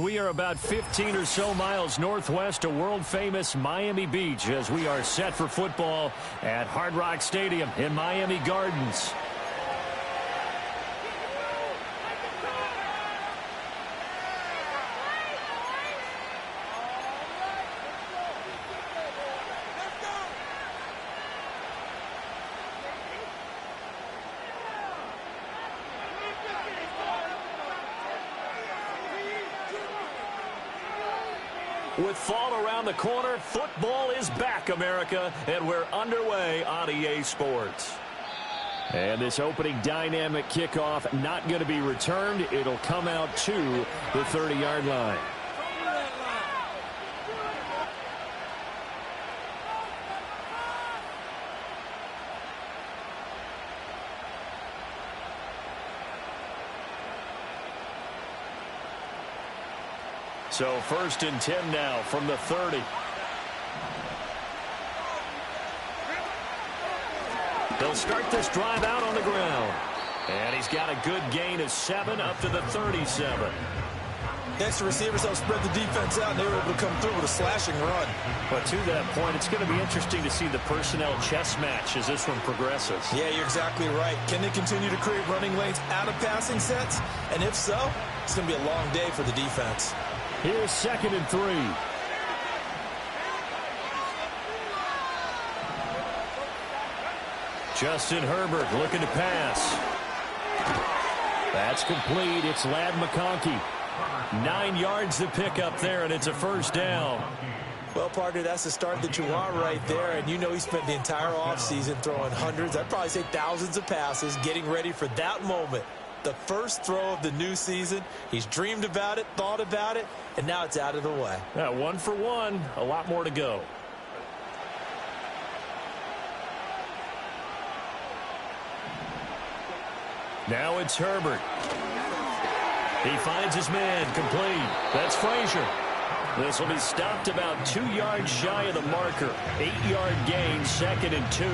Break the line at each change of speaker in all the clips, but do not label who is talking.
we are about 15 or so miles northwest of world-famous Miami Beach as we are set for football at Hard Rock Stadium in Miami Gardens. With fall around the corner, football is back, America, and we're underway on EA Sports. And this opening dynamic kickoff not going to be returned. It'll come out to the 30-yard line. So 1st and 10 now from the 30. They'll start this drive out on the ground. And he's got a good gain of 7 up to the 37.
Extra receivers help spread the defense out, and they were able to come through with a slashing run.
But to that point, it's going to be interesting to see the personnel chess match as this one progresses.
Yeah, you're exactly right. Can they continue to create running lanes out of passing sets? And if so, it's going to be a long day for the defense.
Here's 2nd and 3. Justin Herbert looking to pass. That's complete. It's Ladd McConkey. 9 yards to pick up there, and it's a 1st down.
Well, partner, that's the start that you want right there. And you know he spent the entire offseason throwing hundreds, I'd probably say thousands of passes, getting ready for that moment. The first throw of the new season. He's dreamed about it, thought about it, and now it's out of the way.
1 for 1. A lot more to go. Now it's Herbert. He finds his man complete. That's Frazier. This will be stopped about 2 yards shy of the marker. 8-yard gain, 2nd and 2.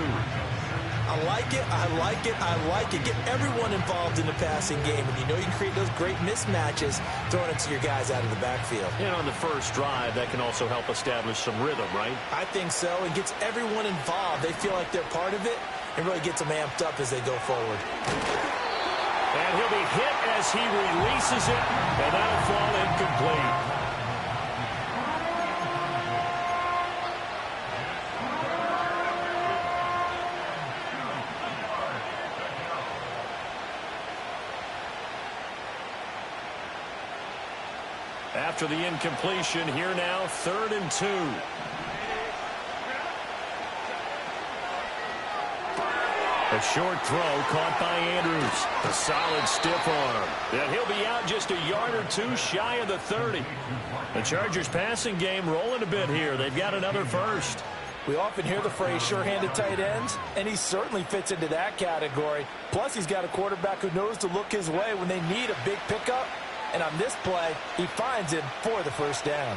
I like it, I like it, I like it. Get everyone involved in the passing game. And you know you can create those great mismatches throwing it to your guys out of the backfield.
And on the first drive, that can also help establish some rhythm, right?
I think so. It gets everyone involved. They feel like they're part of it and really gets them amped up as they go forward.
And he'll be hit as he releases it, and that'll fall incomplete. After the incompletion, here now, 3rd and 2. A short throw caught by Andrews. A solid stiff arm. And he'll be out just a yard or 2 shy of the 30. The Chargers passing game rolling a bit here. They've got another 1st.
We often hear the phrase sure-handed tight ends, and he certainly fits into that category. Plus, he's got a quarterback who knows to look his way when they need a big pickup. And on this play, he finds him for the 1st down.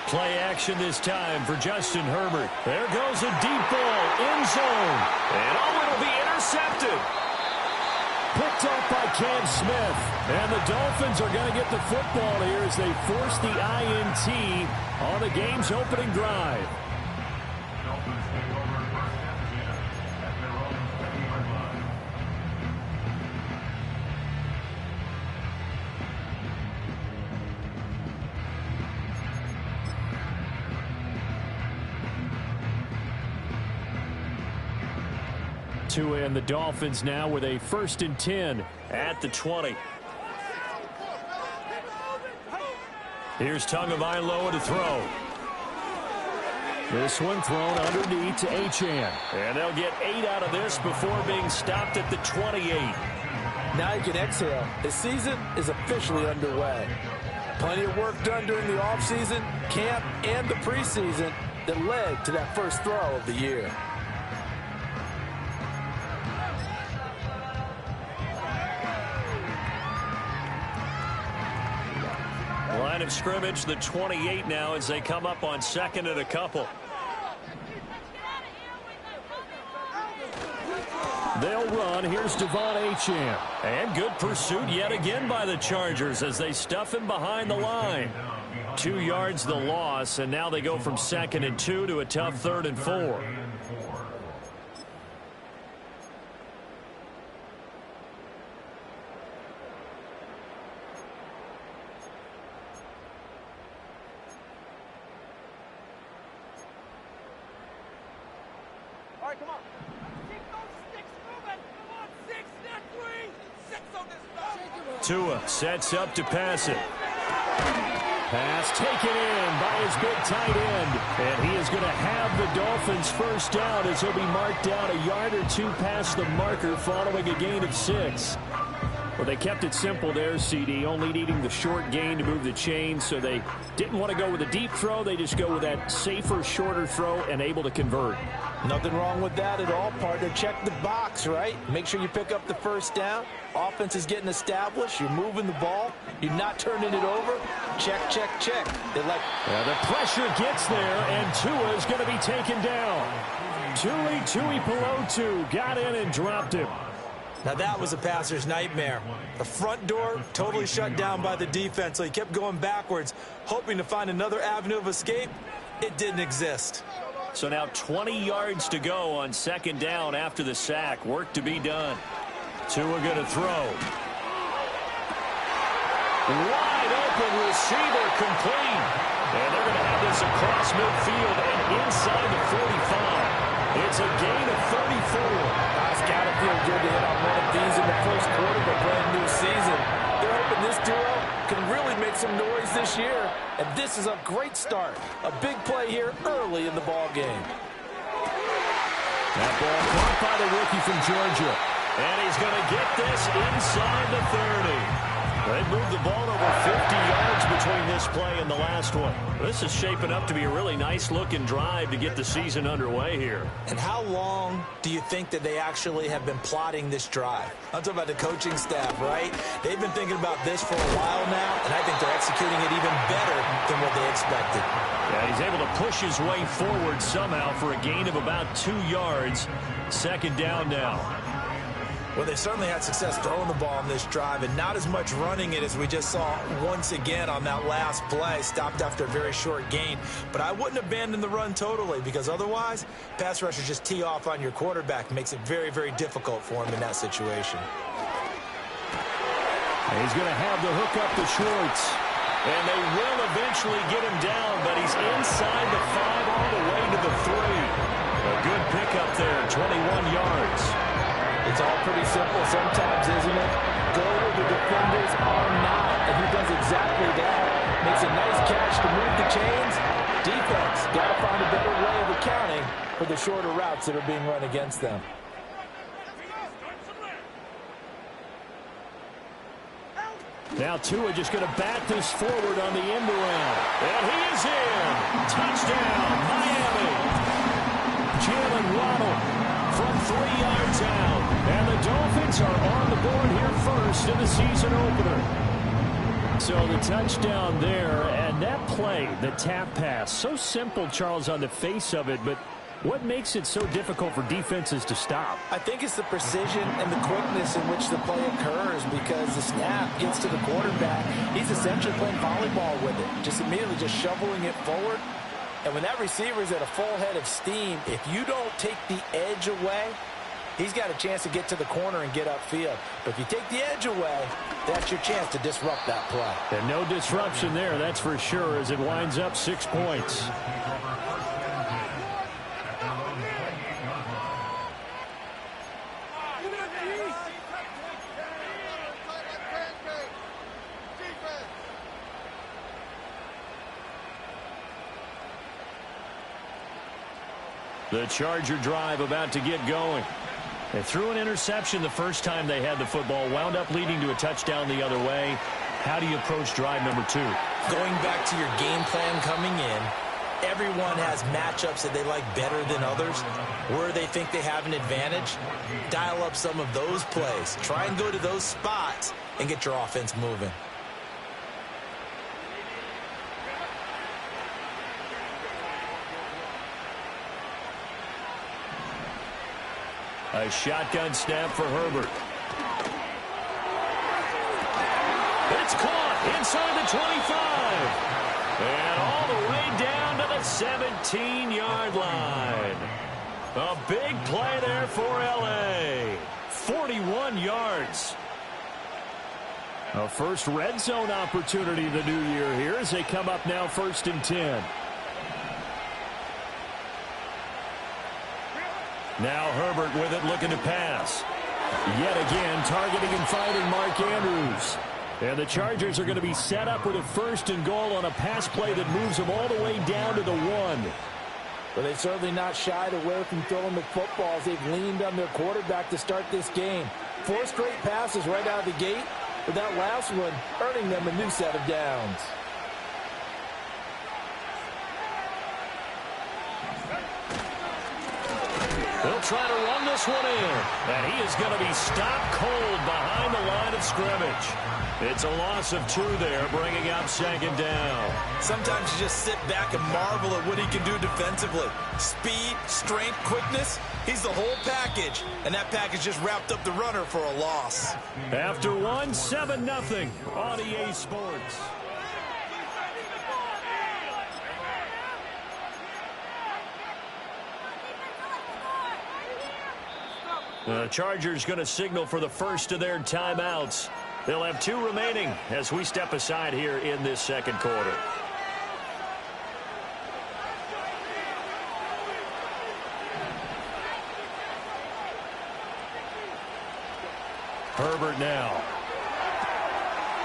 Play action this time for Justin Herbert. There goes a deep ball, end zone. And it'll be intercepted. Picked up by Cam Smith. And the Dolphins are going to get the football here as they force the INT on the game's opening drive. And the Dolphins now with a 1st and 10 at the 20. Here's Tagovailoa to throw. This one thrown underneath to Achane. And they'll get 8 out of this before being stopped at the 28.
Now you can exhale. The season is officially underway. Plenty of work done during the offseason, camp, and the preseason that led to that first throw of the year.
Line of scrimmage, the 28 now as they come up on 2nd and a couple. They'll run. Here's Devon Achane. And good pursuit yet again by the Chargers as they stuff him behind the line. 2 yards the loss, and now they go from 2nd and 2 to a tough 3rd and 4.
All right, come on. Keep those sticks moving. Come on, 6, not 3. 6 on this.
Tua sets up to pass it. Pass taken in by his big tight end. And he is going to have the Dolphins first down as he'll be marked down a yard or 2 past the marker following a gain of 6. Well, they kept it simple there, CD, only needing the short gain to move the chains, so they didn't want to go with a deep throw. They just go with that safer, shorter throw and able to convert.
Nothing wrong with that at all, partner. Check the box, right? Make sure you pick up the first down. Offense is getting established. You're moving the ball. You're not turning it over. Check, check, check. They like...
The pressure gets there, and Tua is going to be taken down. Tui Pelotu got in and dropped him.
Now that was a passer's nightmare. The front door totally shut down by the defense, so he kept going backwards, hoping to find another avenue of escape. It didn't exist.
So now 20 yards to go on 2nd down after the sack. Work to be done. Tua going to throw. Wide open receiver complete. And they're going to have this across midfield and inside the 45. It's a gain of 34.
It's got to feel good to hit on one of these in the first quarter of a brand new season. They're hoping this duo can really make some noise this year. And this is a great start. A big play here early in the ball game.
That ball caught by the rookie from Georgia. And he's going to get this inside the 30. They moved the ball over 50 yards between this play and the last one. This is shaping up to be a really nice-looking drive to get the season underway here.
And how long do you think that they actually have been plotting this drive? I'm talking about the coaching staff, right? They've been thinking about this for a while now, and I think they're executing it even better than what they expected.
Yeah, he's able to push his way forward somehow for a gain of about 2 yards. 2nd down now.
Well, they certainly had success throwing the ball on this drive and not as much running it as we just saw once again on that last play. Stopped after a very short gain. But I wouldn't abandon the run totally because otherwise, pass rushers just tee off on your quarterback. Makes it very, very difficult for him in that situation.
He's going to have the hook up to Schwartz. And they will eventually get him down, but he's inside the 5 all the way to the 3. A good pickup there, 21 yards.
It's all pretty simple sometimes, isn't it? Go where the defenders are not, and he does exactly that. Makes a nice catch to move the chains. Defense, got to find a better way of accounting for the shorter routes that are being run against them.
Now Tua just going to bat this forward on the end around. And he is in. Touchdown, Miami. Jalen Waddle from 3 yards out. And the Dolphins are on the board here first in the season opener. So the touchdown there, and that play, the tap pass, so simple, Charles, on the face of it, but what makes it so difficult for defenses to stop?
I think it's the precision and the quickness in which the play occurs because the snap gets to the quarterback. He's essentially playing volleyball with it, just immediately just shoveling it forward. And when that receiver is at a full head of steam, if you don't take the edge away, he's got a chance to get to the corner and get upfield. But if you take the edge away, that's your chance to disrupt that play.
And no disruption there, that's for sure, as it winds up 6 points. The Charger drive about to get going. They threw an interception the first time they had the football, wound up leading to a touchdown the other way. How do you approach drive number 2?
Going back to your game plan coming in, everyone has matchups that they like better than others. Where they think they have an advantage, dial up some of those plays. Try and go to those spots and get your offense moving.
A shotgun snap for Herbert. It's caught inside the 25. And all the way down to the 17-yard line. A big play there for L.A. 41 yards. A first red zone opportunity of the new year here as they come up now 1st and 10. Now Herbert with it, looking to pass. Yet again, targeting and finding Mark Andrews. And the Chargers are going to be set up with a 1st and goal on a pass play that moves them all the way down to the 1.
But they've certainly not shied away from throwing the footballs. They've leaned on their quarterback to start this game. 4 straight passes right out of the gate, with that last one earning them a new set of downs.
They'll try to run this one in. And he is going to be stopped cold behind the line of scrimmage. It's a loss of 2 there, bringing up 2nd down.
Sometimes you just sit back and marvel at what he can do defensively. Speed, strength, quickness. He's the whole package. And that package just wrapped up the runner for a loss.
After 1, 7-0 on EA Sports. The Chargers going to signal for the first of their timeouts. They'll have 2 remaining as we step aside here in this 2nd quarter. Herbert now.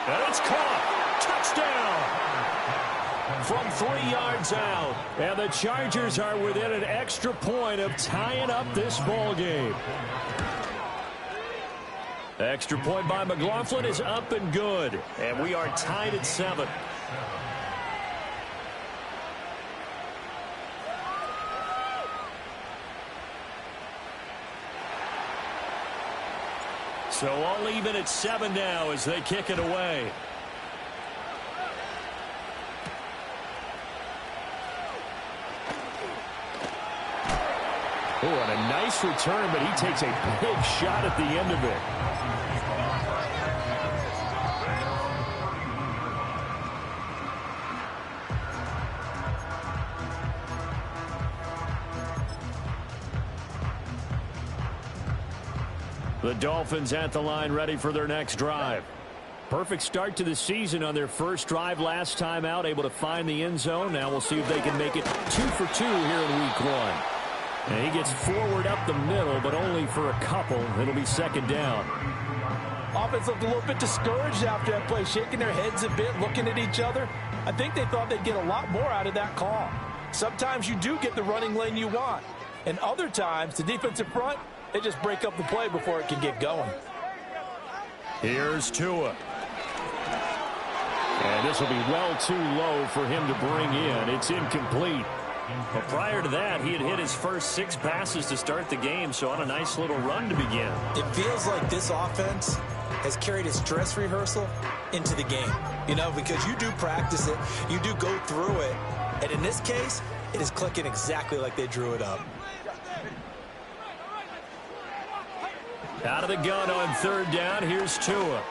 And it's caught. Touchdown. From 3 yards out. And the Chargers are within an extra point of tying up this ball game. Extra point by McLaughlin is up and good. And we are tied at 7. So all even at 7 now as they kick it away. Oh, and a nice return, but he takes a big shot at the end of it. The Dolphins at the line, ready for their next drive. Perfect start to the season on their first drive last time out, able to find the end zone. Now we'll see if they can make it 2 for 2 here in week 1. And he gets forward up the middle, but only for a couple. It'll be 2nd down.
Offense looked a little bit discouraged after that play, shaking their heads a bit, looking at each other. I think they thought they'd get a lot more out of that call. Sometimes you do get the running lane you want. And other times, the defensive front, they just break up the play before it can get going.
Here's Tua. And this will be well too low for him to bring in. It's incomplete. But prior to that, he had hit his first 6 passes to start the game, so on a nice little run to begin.
It feels like this offense has carried its dress rehearsal into the game. You know, because you do practice it, you do go through it, and in this case, it is clicking exactly like they drew it up.
Out of the gun on 3rd down, here's Tua.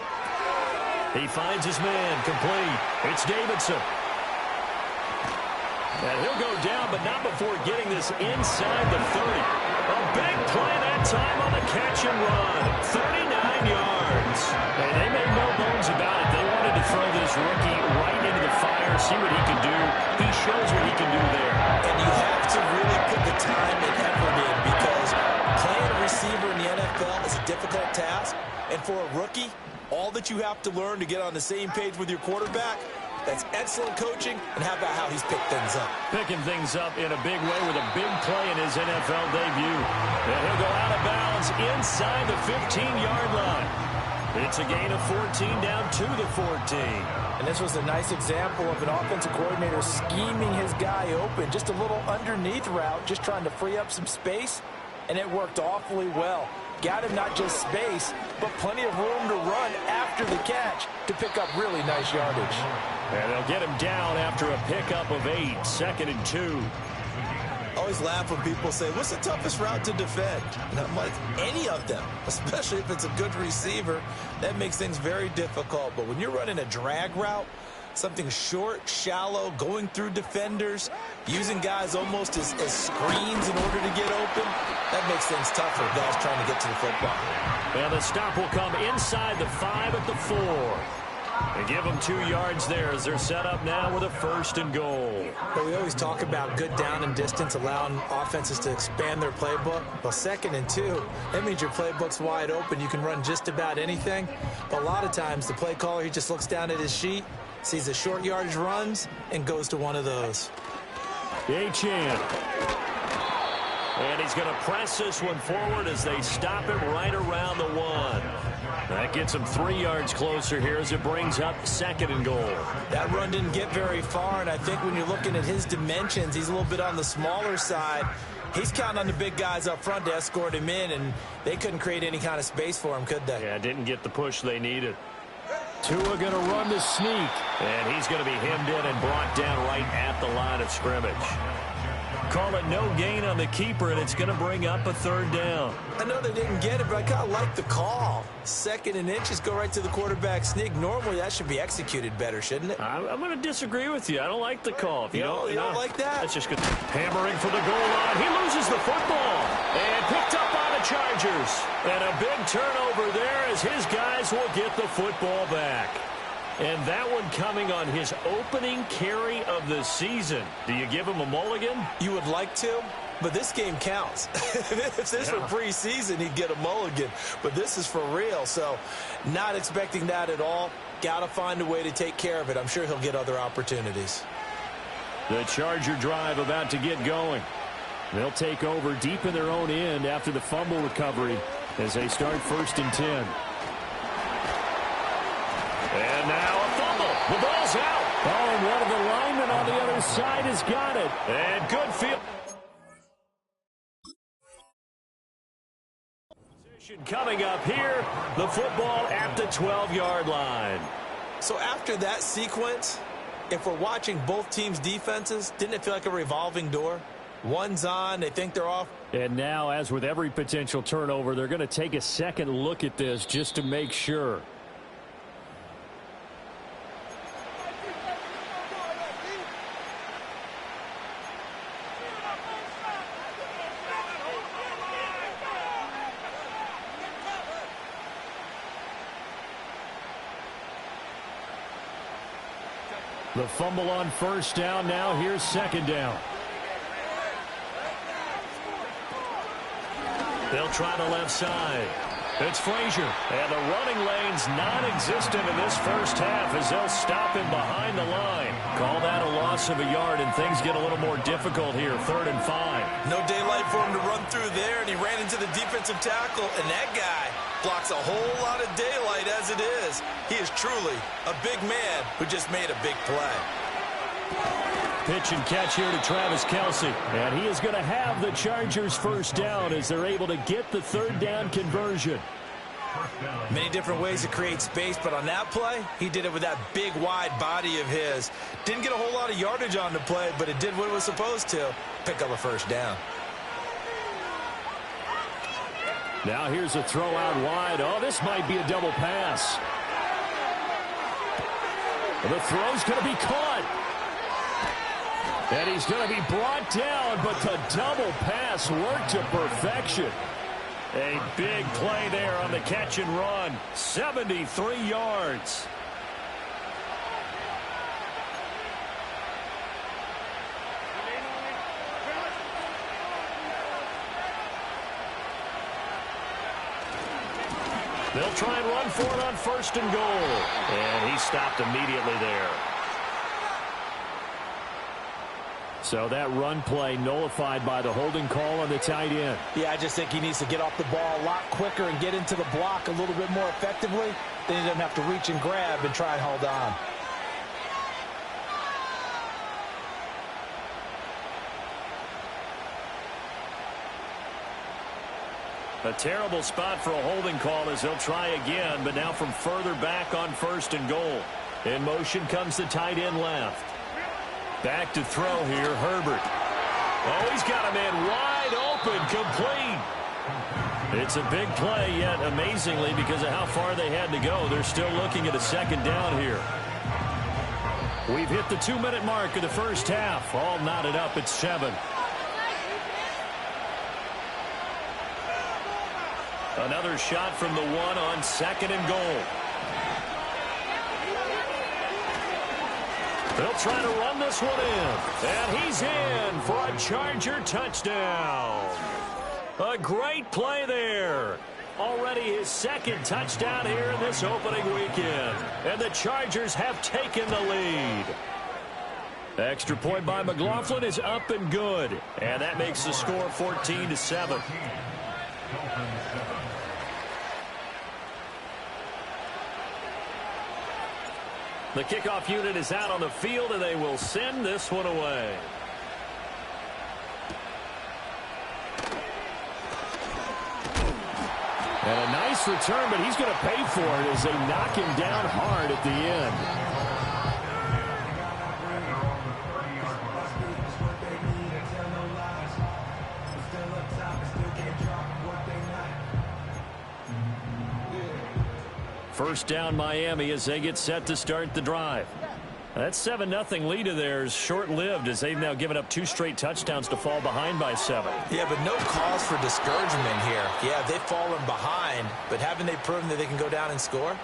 He finds his man, complete. It's Davidson. And he'll go down, but not before getting this inside the 30. A big play that time on the catch and run. 39 yards. And they made no bones about it. They wanted to throw this rookie right into the fire, see what he can do. He shows what he can do there.
And you have to really put the time and effort in, because playing a receiver in the NFL is a difficult task. And for a rookie, all that you have to learn to get on the same page with your quarterback, that's excellent coaching, and how about how he's picked things up?
Picking things up in a big way with a big play in his NFL debut. And he'll go out of bounds inside the 15-yard line. It's a gain of 14 down to the 14.
And this was a nice example of an offensive coordinator scheming his guy open. Just a little underneath route, just trying to free up some space, and it worked awfully well. Got him not just space, but plenty of room to run after the catch to pick up really nice yardage.
And they'll get him down after a pickup of 8, 2nd and 2.
I always laugh when people say, what's the toughest route to defend? And I'm like, any of them, especially if it's a good receiver. That makes things very difficult. But when you're running a drag route, something short, shallow, going through defenders, using guys almost as screens in order to get open, that makes things tougher, guys trying to get to the football.
And the stop will come inside the 5 at the 4. And give them 2 yards there as they're set up now with a 1st and goal.
But we always talk about good down and distance, allowing offenses to expand their playbook. Well, 2nd and 2, that means your playbook's wide open. You can run just about anything. But a lot of times, the play caller, he just looks down at his sheet, sees the short yardage runs, and goes to one of those.
Achane. And he's going to press this one forward as they stop it right around the 1. That gets him 3 yards closer here as it brings up 2nd and goal.
That run didn't get very far, and I think when you're looking at his dimensions, he's a little bit on the smaller side. He's counting on the big guys up front to escort him in, and they couldn't create any kind of space for him, could they?
Yeah, didn't get the push they needed. Tua going to run the sneak, and he's going to be hemmed in and brought down right at the line of scrimmage. Call it no gain on the keeper, and it's going to bring up a 3rd down.
I know they didn't get it, but I kind of like the call. 2nd and inches, go right to the quarterback sneak. Normally, that should be executed better, shouldn't it?
I'm going to disagree with you. I don't like the call.
You don't like that?
That's just good. Hammering for the goal line. He loses the football. And picked up by the Chargers. And a big turnover there as his guys will get the football back. And that one coming on his opening carry of the season. Do you give him a mulligan?
You would like to, but this game counts. If this were preseason, he'd get a mulligan. But this is for real, so not expecting that at all. Got to find a way to take care of it. I'm sure he'll get other opportunities.
The Charger drive about to get going. They'll take over deep in their own end after the fumble recovery as they start 1st and 10. And now a fumble. The ball's out. Oh, and one of the linemen on the other side has got it. And good field position coming up here. The football at the 12-yard line.
So after that sequence, if we're watching both teams' defenses, didn't it feel like a revolving door? One's on, they think they're off.
And now, as with every potential turnover, they're going to take a second look at this just to make sure. The fumble on 1st down. Now here's 2nd down. They'll try the left side. It's Frazier. And the running lane's non-existent in this first half as they'll stop him behind the line. Call that a loss of a yard, and things get a little more difficult here. 3rd and 5.
No daylight for him to run through there, and he ran into the defensive tackle, and that guy blocks a whole lot of daylight as it is. He is truly a big man who just made a big play.
Pitch and catch here to Travis Kelce. And he is going to have the Chargers 1st down as they're able to get the 3rd down conversion.
Many different ways to create space, but on that play, he did it with that big, wide body of his. Didn't get a whole lot of yardage on the play, but it did what it was supposed to. Pick up a 1st down.
Now here's a throw out wide. Oh, this might be a double pass. The throw's going to be caught. And he's going to be brought down, but the double pass worked to perfection. A big play there on the catch and run. 73 yards. They'll try and run for it on 1st and goal. And he stopped immediately there. So that run play nullified by the holding call on the tight end.
Yeah, I just think he needs to get off the ball a lot quicker and get into the block a little bit more effectively. Then he doesn't have to reach and grab and try and hold on.
A terrible spot for a holding call as they'll try again, but now from further back on 1st and goal. In motion comes the tight end left. Back to throw here, Herbert. Oh, he's got a man wide open, complete. It's a big play, yet amazingly, because of how far they had to go, they're still looking at a second down here. We've hit the 2-minute mark of the first half. All knotted up at 7. Another shot from the 1 on 2nd and goal. They'll try to run this one in. And he's in for a Charger touchdown. A great play there. Already his 2nd touchdown here in this opening weekend. And the Chargers have taken the lead. Extra point by McLaughlin is up and good. And that makes the score 14-7. The kickoff unit is out on the field, and they will send this one away. And a nice return, but he's going to pay for it as they knock him down hard at the end. First down Miami as they get set to start the drive. That 7-0 lead of theirs short-lived as they've now given up 2 straight touchdowns to fall behind by 7.
Yeah, but no cause for discouragement here. Yeah, they've fallen behind, but haven't they proven that they can go down and score?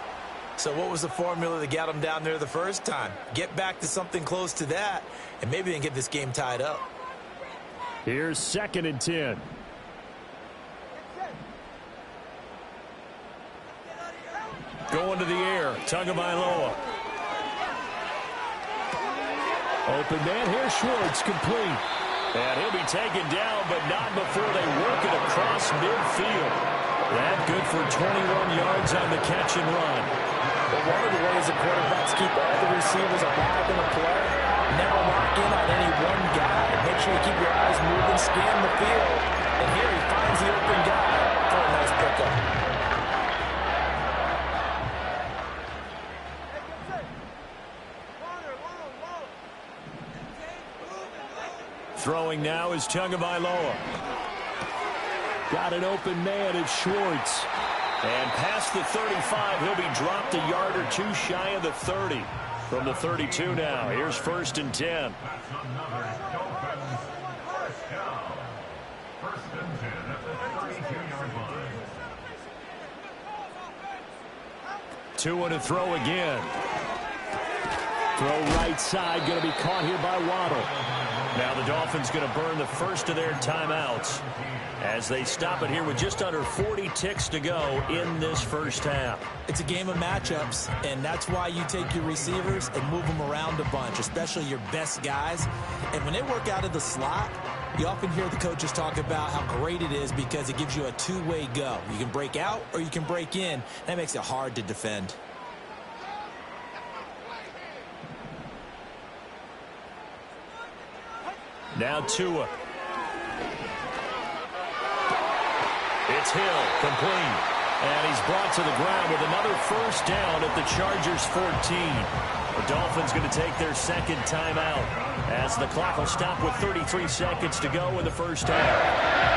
So what was the formula that got them down there the first time? Get back to something close to that, and maybe they can get this game tied up.
Here's 2nd and 10. Going to the air, Tagovailoa. Open man, here's Schwartz, complete. And he'll be taken down, but not before they work it across midfield. That good for 21 yards on the catch and run.
But one of the ways the quarterbacks keep all the receivers alive in a play, never lock in on any one guy. Make sure you keep your eyes moving, scan the field. And here he finds the open guy for a nice pickup.
Throwing now is Tagovailoa. Got an open man at Schwartz. And past the 35, he'll be dropped a yard or 2 shy of the 30. From the 32 now, here's 1st and 10. 2 to throw again. Throw right side, going to be caught here by Waddle. Now the Dolphins going to burn the first of their timeouts as they stop it here with just under 40 ticks to go in this first half.
It's a game of matchups, and that's why you take your receivers and move them around a bunch, especially your best guys. And when they work out of the slot, you often hear the coaches talk about how great it is because it gives you a two-way go. You can break out or you can break in. That makes it hard to defend.
Now Tua. It's Hill, complete. And he's brought to the ground with another first down at the Chargers 14. The Dolphins going to take their 2nd timeout as the clock will stop with 33 seconds to go in the first half.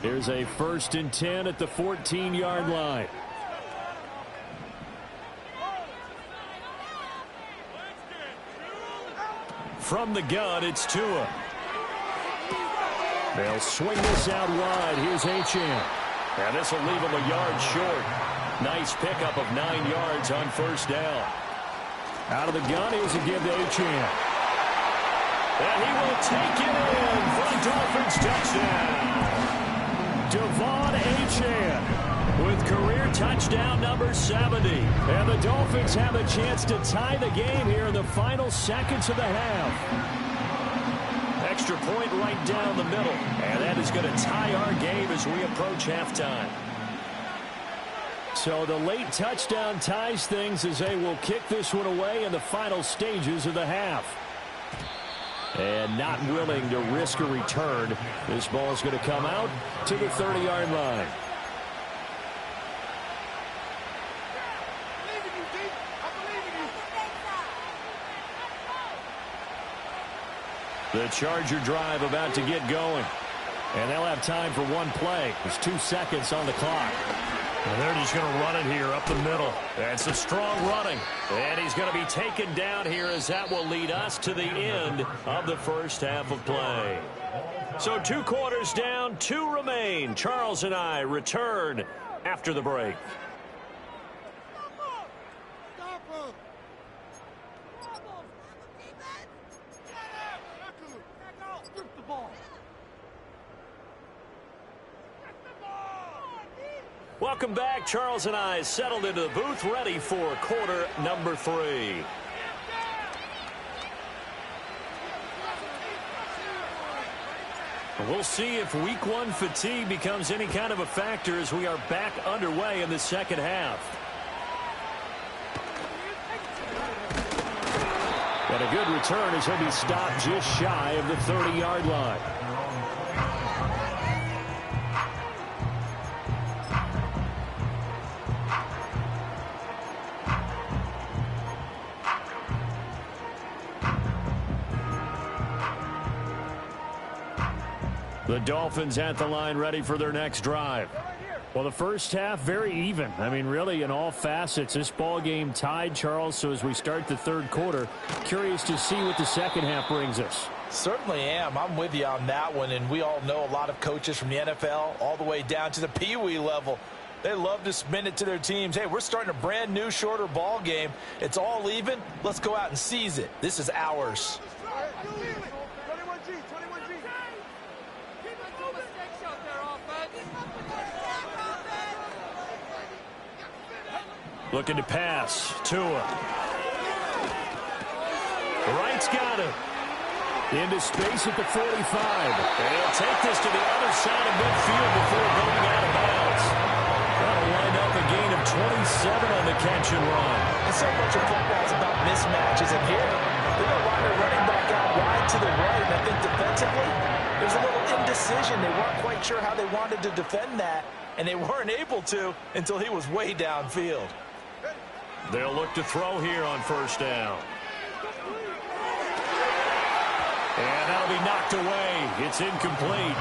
Here's a 1st and 10 at the 14-yard line. From the gun, it's Tua. They'll swing this out wide. Here's Achane. And this will leave him a yard short. Nice pickup of 9 yards on first down. Out of the gun, here's a give to Achane. And he will take it in for the Dolphins touchdown. Devon Achane with career touchdown number 70. And the Dolphins have a chance to tie the game here in the final seconds of the half. Extra point right down the middle. And that is going to tie our game as we approach halftime. So the late touchdown ties things as they will kick this one away in the final stages of the half. And not willing to risk a return. This ball is going to come out to the 30-yard line. The Charger drive about to get going. And they'll have time for one play. There's 2 seconds on the clock. And they're just going to run it here up the middle. That's a strong running. And he's going to be taken down here as that will lead us to the end of the first half of play. So 2 quarters down, 2 remain. Charles and I return after the break. Welcome back. Charles and I settled into the booth, ready for quarter number 3. We'll see if week 1 fatigue becomes any kind of a factor as we are back underway in the second half. And a good return as he'll be stopped just shy of the 30-yard line. The Dolphins at the line ready for their next drive. Well, the first half, very even. I mean, really, in all facets, this ball game tied, Charles. So as we start the third quarter, curious to see what the second half brings us.
Certainly am. I'm with you on that one. And we all know a lot of coaches from the NFL all the way down to the Pee Wee level. They love to spin it to their teams. Hey, we're starting a brand new, shorter ball game. It's all even. Let's go out and seize it. This is ours.
Looking to pass. Tua. Wright's got it. Into space at the 45. And he'll take this to the other side of midfield before going out of bounds. That'll wind up a gain of 27 on the catch and run.
And so much of football is about mismatches. And here, they're going to line their running back out wide to the right. And I think defensively, there's a little indecision. They weren't quite sure how they wanted to defend that. And they weren't able to until he was way downfield.
They'll look to throw here on first down. And that'll be knocked away. It's incomplete.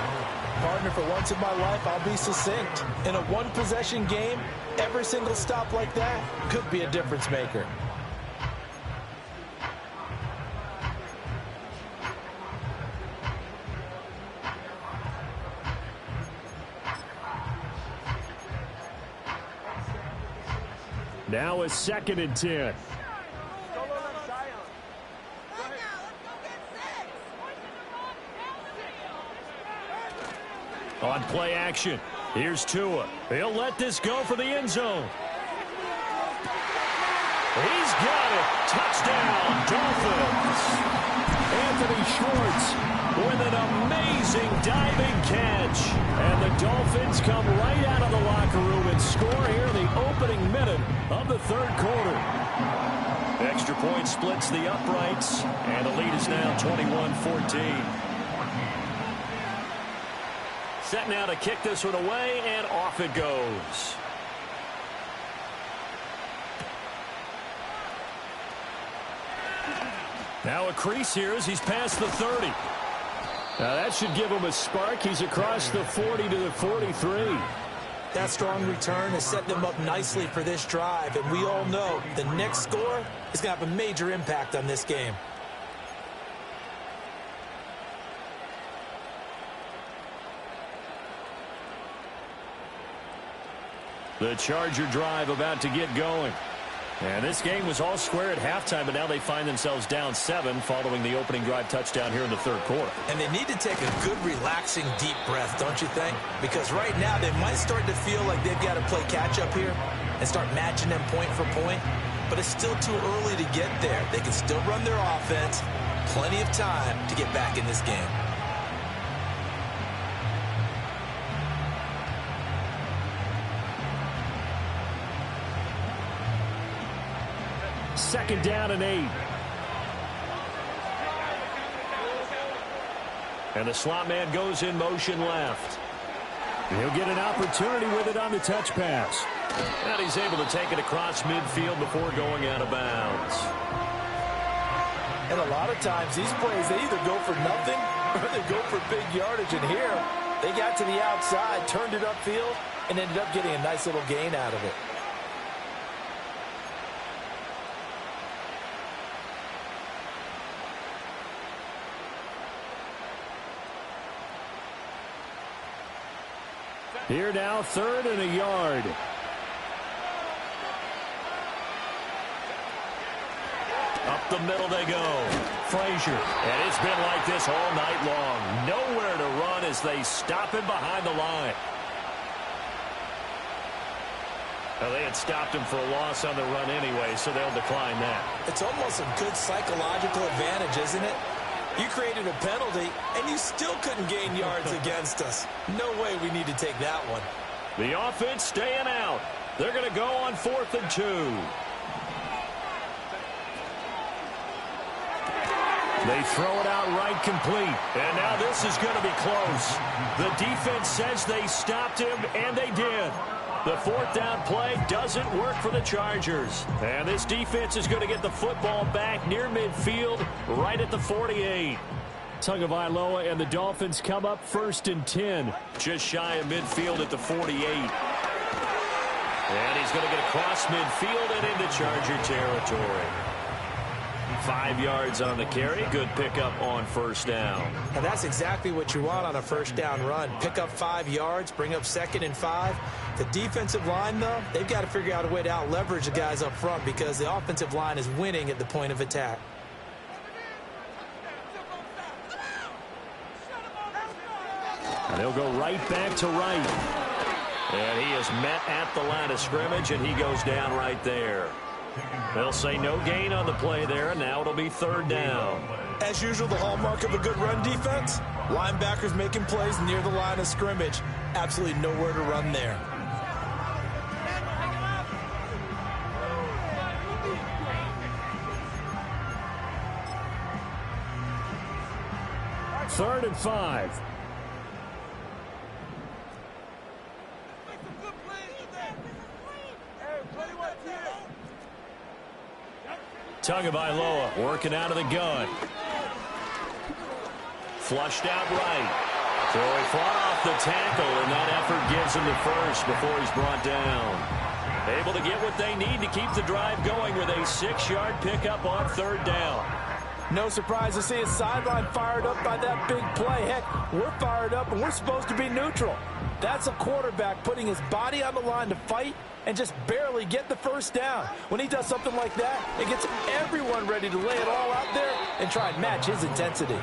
Partner, for once in my life, I'll be succinct. In a one-possession game, every single stop like that could be a difference maker.
Now a 2nd and 10. On play action, here's Tua. He'll let this go for the end zone. He's got it. Touchdown, Dolphins. Anthony Schwartz with an amazing diving catch. And the Dolphins come right out of the locker room and score here in the opening minute of the third quarter. Extra point splits the uprights, and the lead is now 21-14. Set now to kick this one away, and off it goes. Now a crease here as he's past the 30. Now that should give him a spark. He's across the 40 to the 43.
That strong return has set them up nicely for this drive, and we all know the next score is going to have a major impact on this game.
The Charger drive about to get going. And this game was all square at halftime, but now they find themselves down 7 following the opening drive touchdown here in the third quarter.
And they need to take a good, relaxing, deep breath, don't you think? Because right now they might start to feel like they've got to play catch-up here and start matching them point for point. But it's still too early to get there. They can still run their offense. Plenty of time to get back in this game.
Second down and 8. And the slot man goes in motion left. He'll get an opportunity with it on the touch pass. And he's able to take it across midfield before going out of bounds.
And a lot of times these plays, they either go for nothing or they go for big yardage. And here, they got to the outside, turned it upfield, and ended up getting a nice little gain out of it.
Here now, 3rd and a yard. Up the middle they go. Frazier. And it's been like this all night long. Nowhere to run as they stop him behind the line. Well, they had stopped him for a loss on the run anyway, so they'll decline that.
It's almost a good psychological advantage, isn't it? You created a penalty, and you still couldn't gain yards against us. No way we need to take that one.
The offense staying out. They're going to go on 4th and 2. They throw it out right complete. And now this is going to be close. The defense says they stopped him, and they did. The 4th down play doesn't work for the Chargers. And this defense is going to get the football back near midfield, right at the 48. Tagovailoa and the Dolphins come up 1st and 10. Just shy of midfield at the 48. And he's going to get across midfield and into Charger territory. 5 yards on the carry. Good pickup on 1st down.
And that's exactly what you want on a 1st down run. Pick up 5 yards, bring up 2nd and 5. The defensive line, though, they've got to figure out a way to out-leverage the guys up front because the offensive line is winning at the point of attack.
And they'll go right back to right. And he is met at the line of scrimmage, and he goes down right there. They'll say no gain on the play there, and now it'll be 3rd down.
As usual, the hallmark of a good run defense, linebackers making plays near the line of scrimmage. Absolutely nowhere to run there.
Third and 5. Tagovailoa working out of the gun. Flushed out right. So he fought off the tackle, and that effort gives him the first before he's brought down. Able to get what they need to keep the drive going with a 6-yard pickup on 3rd down.
No surprise to see his sideline fired up by that big play. Heck, we're fired up, and we're supposed to be neutral. That's a quarterback putting his body on the line to fight and just barely get the 1st down. When he does something like that, it gets everyone ready to lay it all out there and try and match his intensity.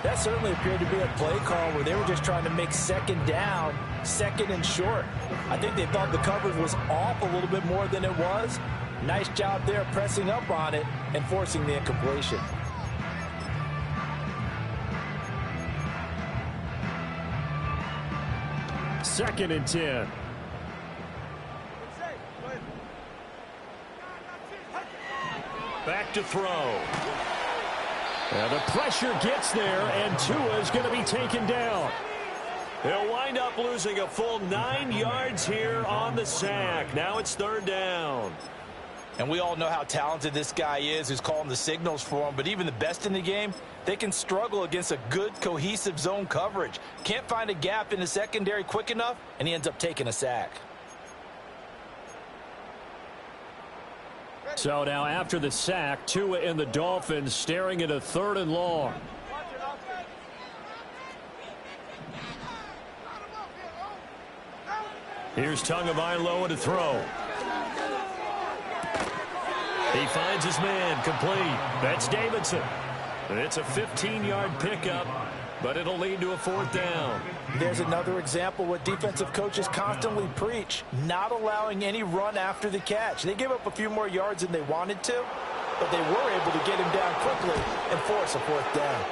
That certainly appeared to be a play call where they were just trying to make 2nd down, 2nd and short. I think they thought the coverage was off a little bit more than it was. Nice job there pressing up on it and forcing the incompletion.
Second and 10. Back to throw. And the pressure gets there, and Tua is going to be taken down. He'll wind up losing a full 9 yards here on the sack. Now it's 3rd down.
And we all know how talented this guy is who's calling the signals for him. But even the best in the game, they can struggle against a good, cohesive zone coverage. Can't find a gap in the secondary quick enough, and he ends up taking a sack.
So now after the sack, Tua and the Dolphins staring at a 3rd and long. Here's Tagovailoa to throw. He finds his man, complete. That's Davidson. And it's a 15-yard pickup, but it'll lead to a 4th down.
There's another example what defensive coaches constantly preach, not allowing any run after the catch. They gave up a few more yards than they wanted to, but they were able to get him down quickly and force a 4th down.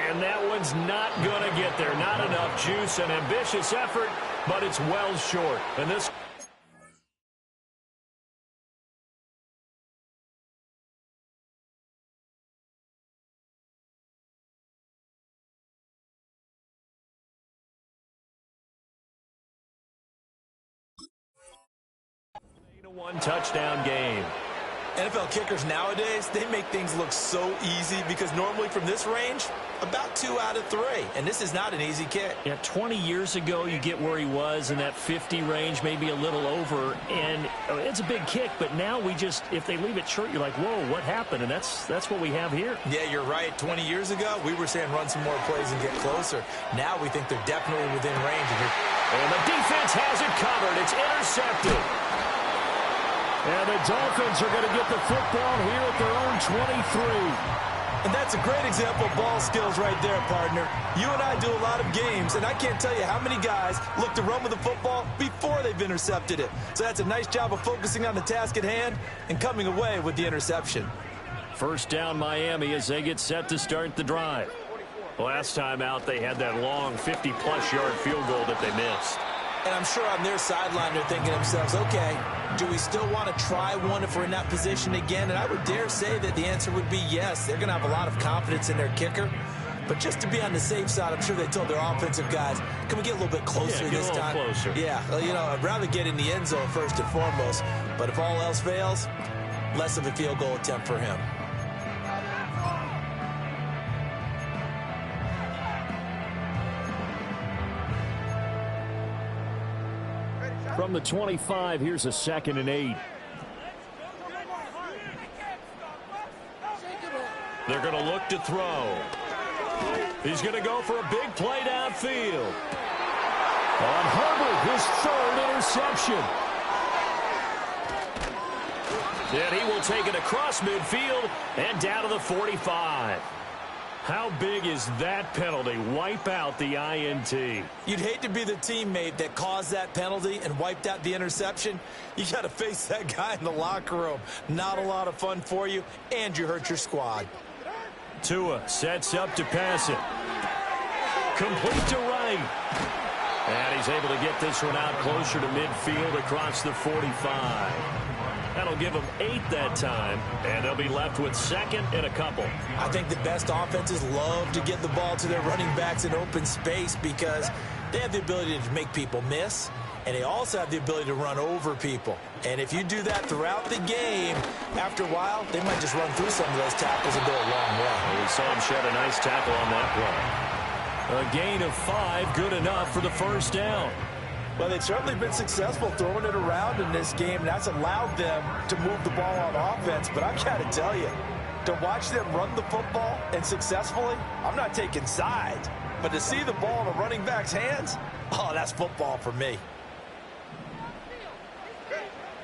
And that one's not going to get there. Not enough juice, an ambitious effort, but it's well short. And this... One touchdown game.
NFL kickers nowadays, they make things look so easy because normally from this range, about 2 out of 3. And this is not an easy kick.
Yeah, 20 years ago, you get where he was in that 50 range, maybe a little over. And it's a big kick, but now we just, if they leave it short, you're like, whoa, what happened? And that's what we have here.
Yeah, you're right. 20 years ago, we were saying run some more plays and get closer. Now we think they're definitely within range.
And the defense has it covered. It's intercepted. And the Dolphins are going to get the football here at their own 23.
And that's a great example of ball skills right there, partner. You and I do a lot of games, and I can't tell you how many guys look to run with the football before they've intercepted it. So that's a nice job of focusing on the task at hand and coming away with the interception.
First down, Miami, as they get set to start the drive. Last time out, they had that long 50-plus yard field goal that they missed.
And I'm sure on their sideline they're thinking to themselves, okay, do we still want to try one if we're in that position again? And I would dare say that the answer would be yes. They're going to have a lot of confidence in their kicker. But just to be on the safe side, I'm sure they told their offensive guys, can we get a little bit closer this time?
Closer.
Yeah, you know, I'd rather get in the end zone first and foremost. But if all else fails, less of a field goal attempt for him.
From the 25, here's a 2nd and 8. They're going to look to throw. He's going to go for a big play downfield. On Herbert, his 3rd interception. And he will take it across midfield and down to the 45. How big is that penalty? Wipe out the INT.
You'd hate to be the teammate that caused that penalty and wiped out the interception. You got to face that guy in the locker room. Not a lot of fun for you, and you hurt your squad.
Tua sets up to pass it. Complete to right. And he's able to get this one out closer to midfield across the 45. That'll give them 8 that time, and they'll be left with 2nd and a couple.
I think the best offenses love to get the ball to their running backs in open space because they have the ability to make people miss, and they also have the ability to run over people. And if you do that throughout the game, after a while, they might just run through some of those tackles and go a long way.
We saw him shed a nice tackle on that play. A gain of 5, good enough for the first down.
Well, they've certainly been successful throwing it around in this game. That's allowed them to move the ball on offense. But I've got to tell you, to watch them run the football and successfully, I'm not taking sides. But to see the ball in a running back's hands, oh, that's football for me.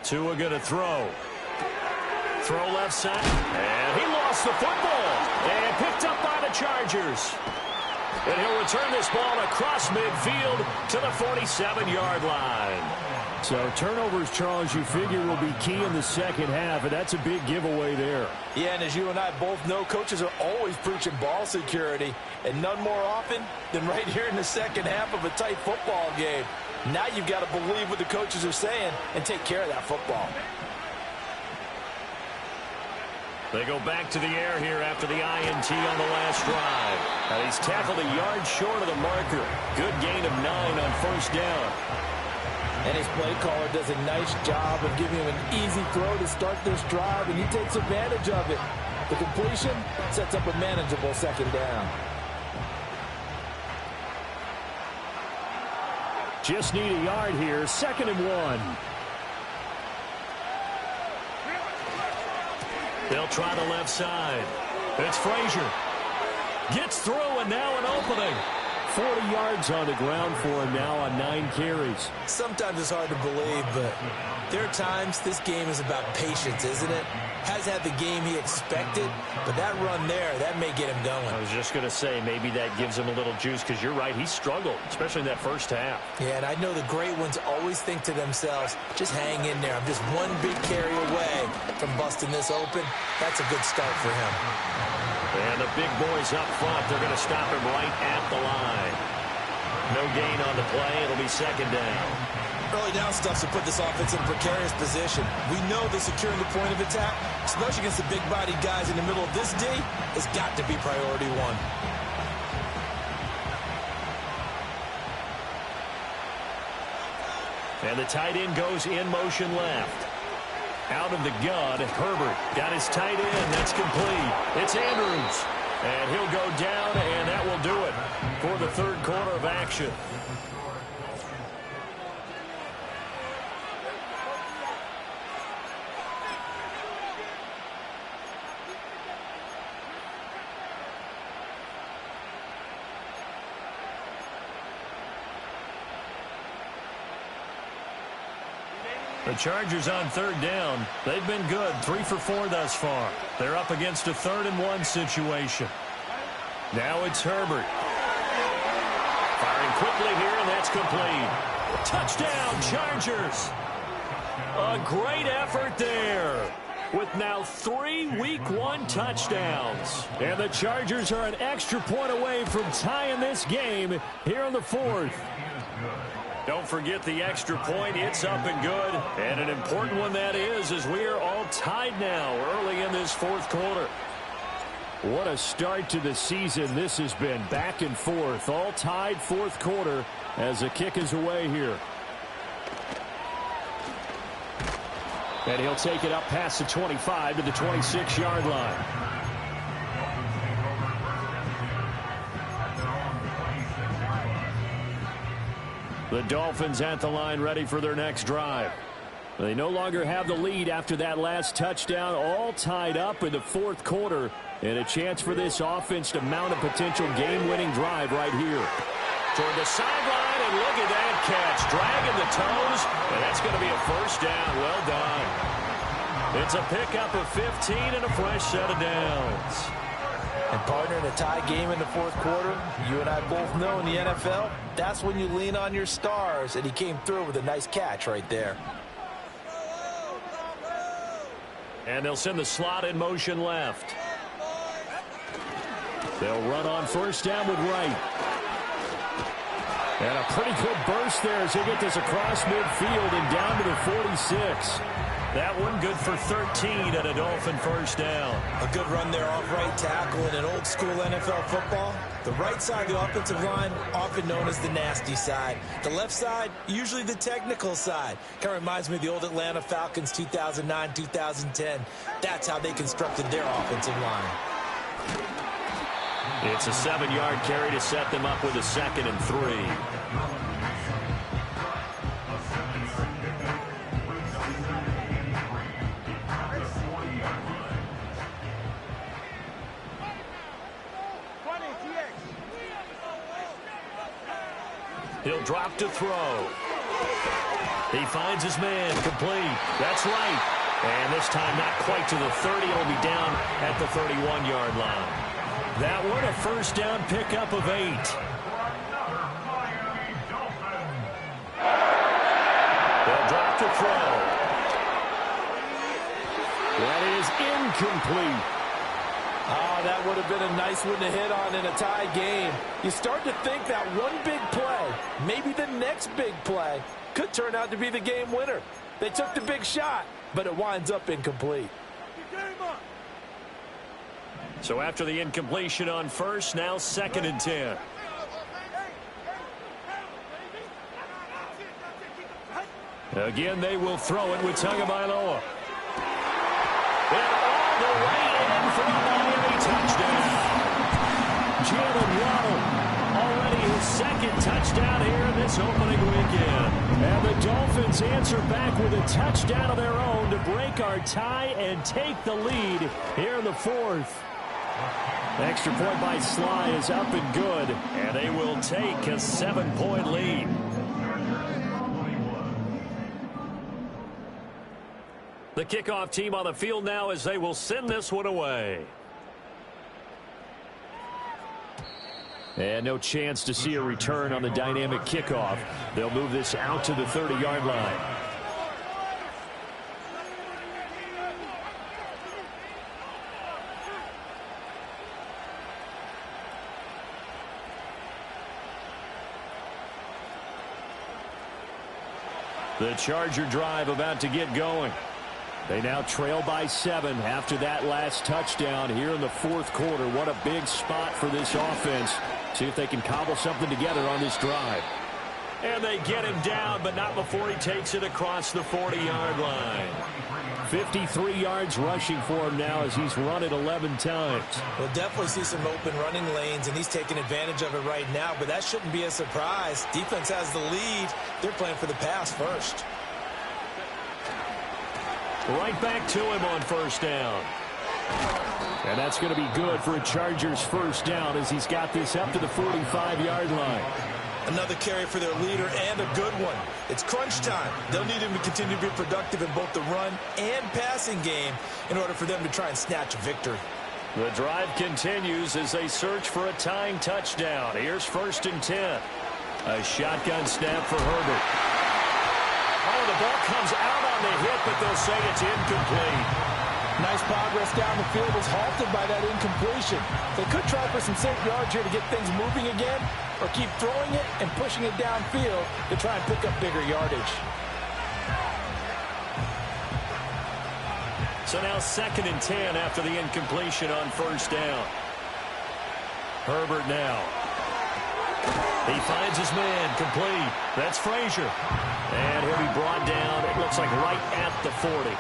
Tua going to throw. Throw left side. And he lost the football. And picked up by the Chargers. And he'll return this ball across midfield to the 47-yard line. So turnovers, Charles, you figure will be key in the second half, and that's a big giveaway there.
Yeah, and as you and I both know, coaches are always preaching ball security, and none more often than right here in the second half of a tight football game. Now you've got to believe what the coaches are saying and take care of that football.
They go back to the air here after the INT on the last drive. And he's tackled a yard short of the marker. Good gain of 9 on first down.
And his play caller does a nice job of giving him an easy throw to start this drive, and he takes advantage of it. The completion sets up a manageable second down.
Just need a yard here. 2nd and 1. They'll try the left side. It's Frazier. Gets through, and now an opening. 40 yards on the ground for him now on 9 carries.
Sometimes it's hard to believe, but there are times this game is about patience, isn't it? Has had the game he expected, but that run there, that may get him going.
I was just going to say, maybe that gives him a little juice, because you're right, he struggled, especially in that first half.
Yeah, and I know the great ones always think to themselves, just hang in there. I'm just one big carry away from busting this open. That's a good start for him.
And the big boys up front, they're going to stop him right at the line. No gain on the play. It'll be 2nd down.
Early down stuff to put this offense in a precarious position. We know that securing the point of attack, especially against the big-bodied guys in the middle of this D, has got to be priority 1.
And the tight end goes in motion left. Out of the gun, Herbert got his tight end. That's complete. It's Andrews. And he'll go down, and that will do it for the third quarter of action. The Chargers on third down. They've been good, 3 for 4 thus far. They're up against a 3rd and 1 situation. Now it's Herbert. Firing quickly here, and that's complete. Touchdown, Chargers. A great effort there, with now 3 Week 1 touchdowns. And the Chargers are an extra point away from tying this game here in the 4th. Don't forget the extra point. It's up and good. And an important one that is, as we are all tied now early in this 4th quarter. What a start to the season this has been. Back and forth, all tied 4th quarter as the kick is away here. And he'll take it up past the 25 to the 26-yard line. The Dolphins at the line, ready for their next drive. They no longer have the lead after that last touchdown, all tied up in the 4th quarter, and a chance for this offense to mount a potential game-winning drive right here. Toward the sideline, and look at that catch, dragging the toes, and that's going to be a first down. Well done. It's a pickup of 15 and a fresh set of downs.
And partner, in a tie game in the 4th quarter, you and I both know in the NFL, that's when you lean on your stars, and he came through with a nice catch right there.
And they'll send the slot in motion left. They'll run on first down with Wright. And a pretty good burst there as they get this across midfield and down to the 46. That one good for 13 at a Dolphin first down.
A good run there off right tackle in an old school NFL football. The right side of the offensive line, often known as the nasty side. The left side, usually the technical side. Kind of reminds me of the old Atlanta Falcons 2009, 2010. That's how they constructed their offensive line.
It's a 7-yard carry to set them up with a 2nd and 3. He'll drop to throw. He finds his man, complete. That's right. And this time not quite to the 30. It'll be down at the 31-yard line. That one a first down pickup of 8. They'll drop to throw. That is incomplete.
Oh, that would have been a nice one to hit on in a tie game. You start to think that one big play, maybe the next big play, could turn out to be the game winner. They took the big shot, but it winds up incomplete.
So after the incompletion on first, now 2nd and 10. Again, they will throw it with Tagovailoa. And all the way in for a Miami touchdown. Jalen Waddle, already his 2nd touchdown here in this opening weekend. And the Dolphins answer back with a touchdown of their own to break our tie and take the lead here in the 4th. Extra point by Sly is up and good, and they will take a 7-point lead. The kickoff team on the field now as they will send this one away. And no chance to see a return on the dynamic kickoff. They'll move this out to the 30-yard line. The Charger drive about to get going. They now trail by 7 after that last touchdown here in the 4th quarter. What a big spot for this offense. See if they can cobble something together on this drive. And they get him down, but not before he takes it across the 40-yard line. 53 yards rushing for him now as he's run it 11 times.
We'll definitely see some open running lanes, and he's taking advantage of it right now, but that shouldn't be a surprise. Defense has the lead. They're playing for the pass first.
Right back to him on first down. And that's going to be good for a Chargers first down as he's got this up to the 45-yard line.
Another carry for their leader and a good one. It's crunch time. They'll need him to continue to be productive in both the run and passing game in order for them to try and snatch a victory.
The drive continues as they search for a tying touchdown. Here's 1st and 10. A shotgun snap for Herbert. Oh, the ball comes out on the hit, but they'll say it's incomplete.
Nice progress down the field was halted by that incompletion. They could try for some safe yards here to get things moving again, or keep throwing it and pushing it downfield to try and pick up bigger yardage.
So now 2nd and 10 after the incompletion on first down. Herbert now. He finds his man complete. That's Frazier. And he'll be brought down, it looks like right at the 40.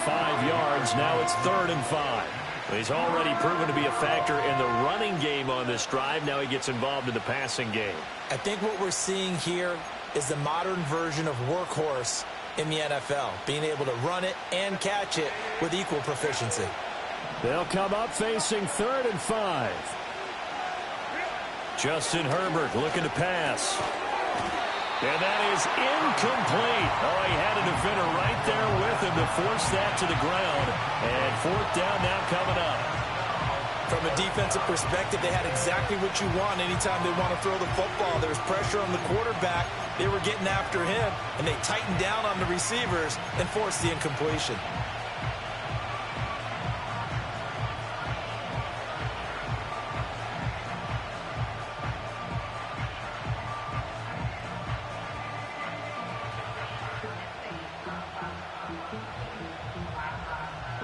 5 yards. Now it's 3rd and 5. He's already proven to be a factor in the running game on this drive. Now he gets involved in the passing game.
I think what we're seeing here is the modern version of workhorse in the NFL, being able to run it and catch it with equal proficiency.
They'll come up facing 3rd and 5. Justin Herbert looking to pass. And that is incomplete. Oh, he had a defender right there with him to force that to the ground. And 4th down now coming up.
From a defensive perspective, they had exactly what you want anytime they want to throw the football. There's pressure on the quarterback. They were getting after him, and they tightened down on the receivers and forced the incompletion.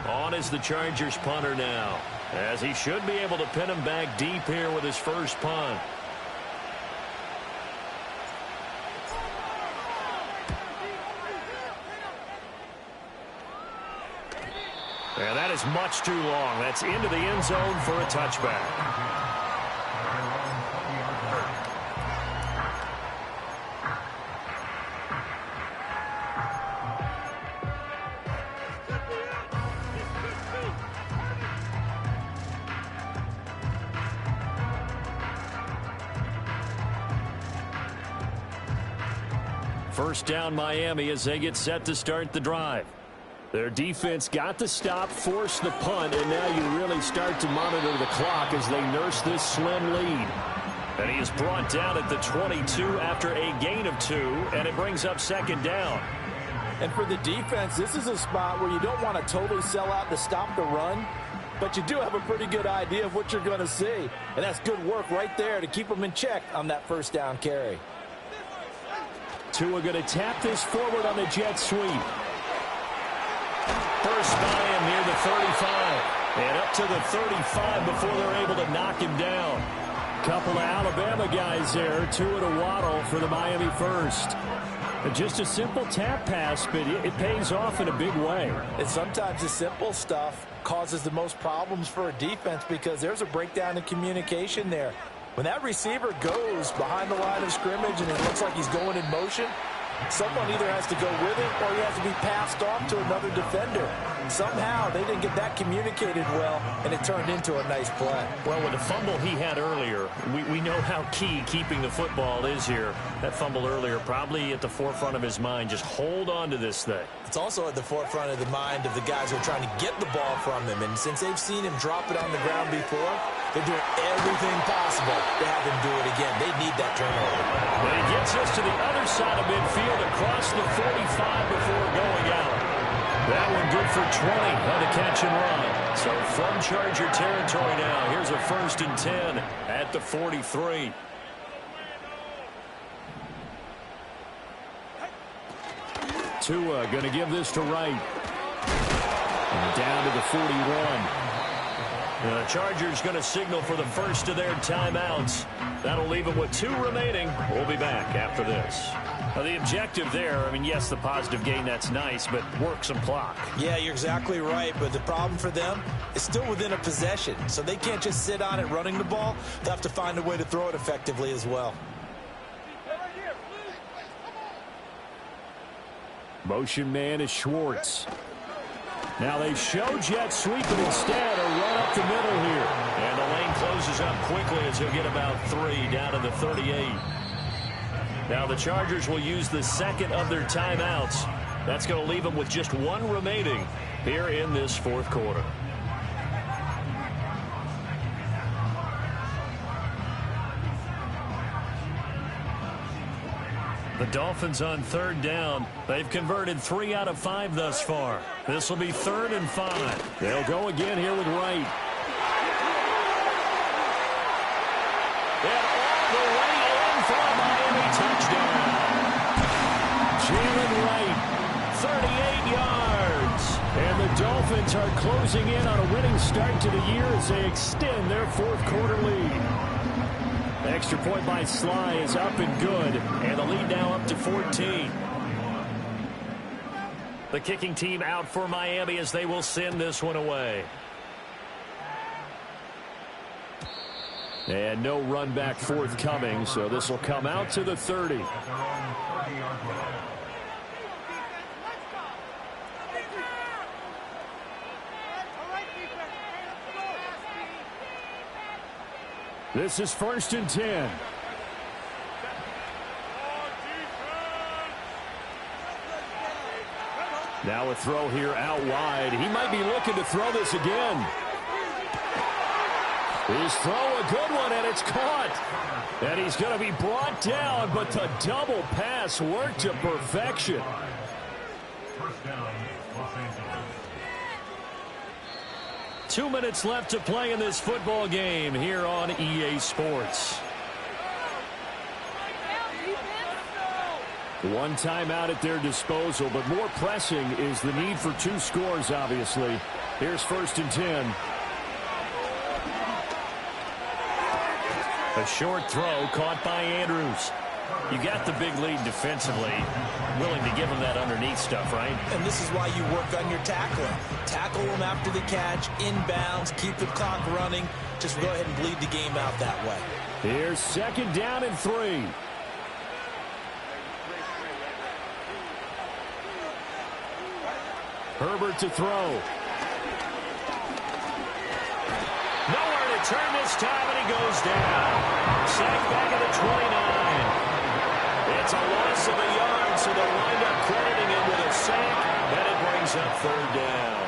On is the Chargers punter now, as he should be able to pin him back deep here with his first punt. And that is much too long. That's into the end zone for a touchback. First down Miami as they get set to start the drive. Their defense got the stop, forced the punt, and now you really start to monitor the clock as they nurse this slim lead. And he is brought down at the 22 after a gain of 2, and it brings up 2nd down.
And for the defense, this is a spot where you don't want to totally sell out to stop the run, but you do have a pretty good idea of what you're going to see. And that's good work right there to keep them in check on that first down carry.
Tua going to tap this forward on the jet sweep. First by him near the 35. And up to the 35 before they're able to knock him down. Couple of Alabama guys there. Tua to Waddle for the Miami first. Just a simple tap pass, but it pays off in a big way.
And sometimes the simple stuff causes the most problems for a defense because there's a breakdown in communication there. When that receiver goes behind the line of scrimmage and it looks like he's going in motion, someone either has to go with it or he has to be passed off to another defender. Somehow they didn't get that communicated well, and it turned into a nice play.
Well, with the fumble he had earlier, we know how key keeping the football is here. That fumble earlier probably at the forefront of his mind. Just hold on to this thing.
It's also at the forefront of the mind of the guys who are trying to get the ball from him. And since they've seen him drop it on the ground before, they're doing everything possible to have him do it again. They need that turnover.
But he gets us to the other side of midfield across the 45 before going out. That one good for 20 on the catch and run. So from Charger territory now, here's a 1st and 10 at the 43. Tua going to give this to Wright. And down to the 41. The Chargers going to signal for the first of their timeouts. That'll leave them with 2 remaining. We'll be back after this. The objective there, I mean, yes, the positive gain, that's nice, but work some clock.
Yeah, you're exactly right, but the problem for them is still within a possession, so they can't just sit on it running the ball. They'll have to find a way to throw it effectively as well.
Motion man is Schwartz. Now they show jet sweep, but instead a run up the middle here. And the lane closes up quickly as he'll get about 3 down to the 38. Now the Chargers will use the second of their timeouts. That's going to leave them with just 1 remaining here in this fourth quarter. The Dolphins on 3rd down. They've converted 3 out of 5 thus far. This will be 3rd and 5. They'll go again here with Wright. And all the way in for a Miami touchdown. Jalen Wright, 38 yards. And the Dolphins are closing in on a winning start to the year as they extend their fourth quarter lead. Extra point by Sly is up and good, and the lead now up to 14. The kicking team out for Miami as they will send this one away. And no run back forthcoming, so this will come out to the 30. This is 1st and 10. Now a throw here out wide. He might be looking to throw this again. His throw a good one, and it's caught. And he's going to be brought down, but the double pass worked to perfection. First down, Los Angeles. 2 minutes left to play in this football game here on EA Sports. 1 timeout at their disposal, but more pressing is the need for 2 scores, obviously. Here's 1st and 10. A short throw caught by Andrews. You got the big lead defensively. Willing to give him that underneath stuff, right?
And this is why you work on your tackling. Tackle them after the catch, inbounds, keep the clock running. Just go ahead and bleed the game out that way.
Here's 2nd down and 3. Herbert to throw. Nowhere to turn this time, and he goes down. Sacked back at the 29. It's a loss of a yard, so they'll wind up crediting him with a sack, and it brings up 3rd down.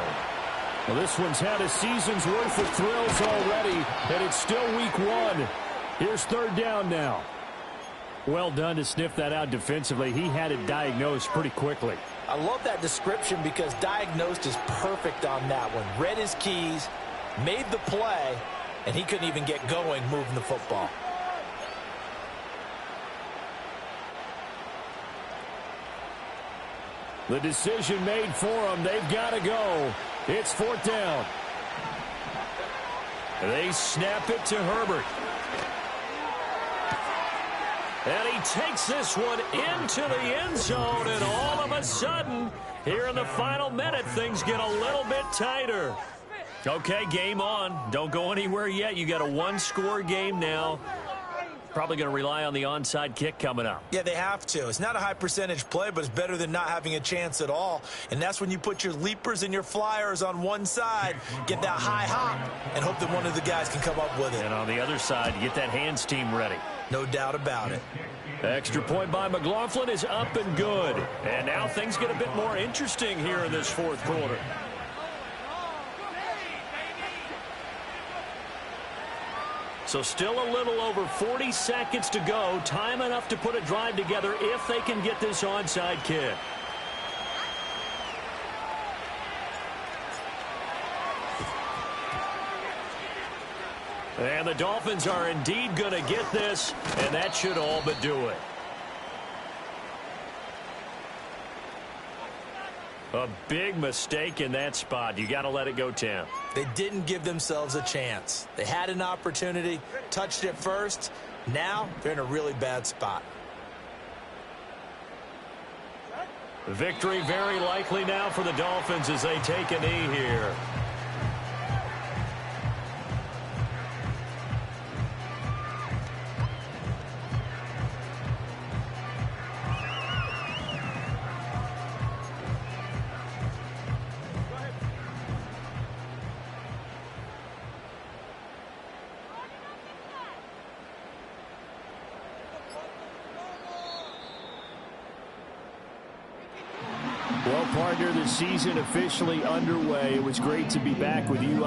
Well, this one's had a season's worth of thrills already, and it's still week 1. Here's 3rd down now. Well done to sniff that out defensively. He had it diagnosed pretty quickly.
I love that description because diagnosed is perfect on that one. Read his keys, made the play, and he couldn't even get going moving the football.
The decision made for them. They've got to go. It's 4th down. They snap it to Herbert. And he takes this one into the end zone, and all of a sudden, here in the final minute, things get a little bit tighter. Okay, game on. Don't go anywhere yet. You got a 1-score game now. Probably going to rely on the onside kick coming up.
Yeah, they have to. It's not a high percentage play, but it's better than not having a chance at all. And that's when you put your leapers and your flyers on one side, get that high hop, and hope that one of the guys can come up with it.
And on the other side, you get that hands team ready.
No doubt about it.
Extra point by McLaughlin is up and good. And now things get a bit more interesting here in this fourth quarter. So still a little over 40 seconds to go. Time enough to put a drive together if they can get this onside kick. And the Dolphins are indeed going to get this, and that should all but do it. A big mistake in that spot. You got to let it go, Tim.
They didn't give themselves a chance. They had an opportunity, touched it first. Now they're in a really bad spot.
Victory very likely now for the Dolphins as they take a knee here. Well, partner, the season officially underway. It was great to be back with you.